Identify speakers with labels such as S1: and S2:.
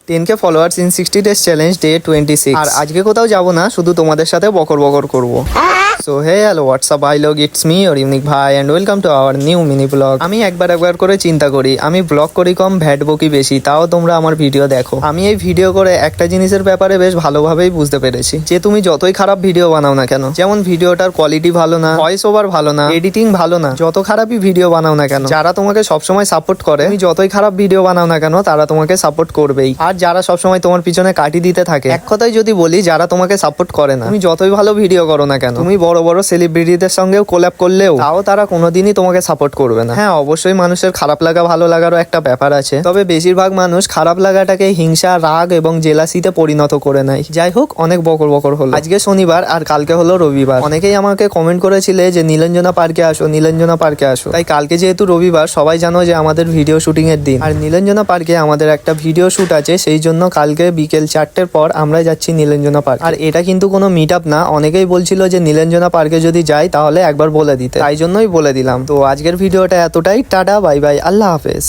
S1: 10K followers in 60 days challenge day 26। আর আজকে কোথাও যাব না, শুধু তোমাদের সাথে বকর বকর করবো। সো হে হ্যালো হোয়াটসঅ্যাপ ভাই লোক, ইটস মি ওর ইউনিক ভাই and welcome to our new mini blog. আমি একবার করে চিন্তা করি, আমি ব্লগ করি কম, ভ্যাট বকি বেশি, তাও তোমরা আমার ভিডিও দেখো। আমি এই ভিডিও করে একটা জিনিসের ব্যাপারে বেশ ভালোভাবেই বুঝতে পেরেছি যে তুমি যতই খারাপ ভিডিও বানাও না কেন, যেমন ভিডিওটার কোয়ালিটি ভালো না, ভয়েস ওভার ভালো না, এডিটিং ভালো না, যত খারাপই ভিডিও বানাও না কেন, যারা তোমাকে সবসময় সাপোর্ট করে, তুমি যতই খারাপ ভিডিও বানাও না কেন তারা তোমাকে সাপোর্ট করবেই। আর যারা সবসময় তোমার পিছনে কাটি দিতে থাকে, এক কথায় যদি বলি, যারা তোমাকে সাপোর্ট করে না, তুমি যতই ভালো ভিডিও করো না কেন, তুমি বড় বড় সেলিব্রিটিদের সঙ্গেও কোল্যাব করলেও তাও তারা কোনোদিনই তোমাকে সাপোর্ট করবে না। হ্যাঁ, অবশ্যই মানুষের খারাপ লাগা ভালো লাগারও একটা ব্যাপার আছে, তবে বেশিরভাগ মানুষ খারাপ লাগাটাকে হিংসা, রাগ এবং জেলাসিতে পরিণত করে নেয়। যাই হোক, অনেক বকর বকর হলো। আজকে শনিবার আর কালকে হলো রবিবার। অনেকেই আমাকে কমেন্ট করেছিলে যে নীলাঞ্জনা পার্কে আসো, নীলাঞ্জনা পার্কে আসো। তাই কালকে যেহেতু রবিবার, সবাই জানো যে আমাদের ভিডিও শুটিং এর দিন, আর নীলাঞ্জনা পার্কে আমাদের একটা ভিডিও শুট আছে, সেই জন্য কালকে বিকেল 4টের পর আমরা যাচ্ছি নীলাঞ্জনা পার্ক। আর এটা কিন্তু কোনো মিট আপ না, অনেকেই বলছিল যে নীলাঞ্জনা পার্কে যদি যাই তাহলে একবার বলে দিতে, তাই জন্যই বলে দিলাম। তো আজকের ভিডিওটা এতটাই, টাটা বাই বাই, আল্লাহ হাফেজ।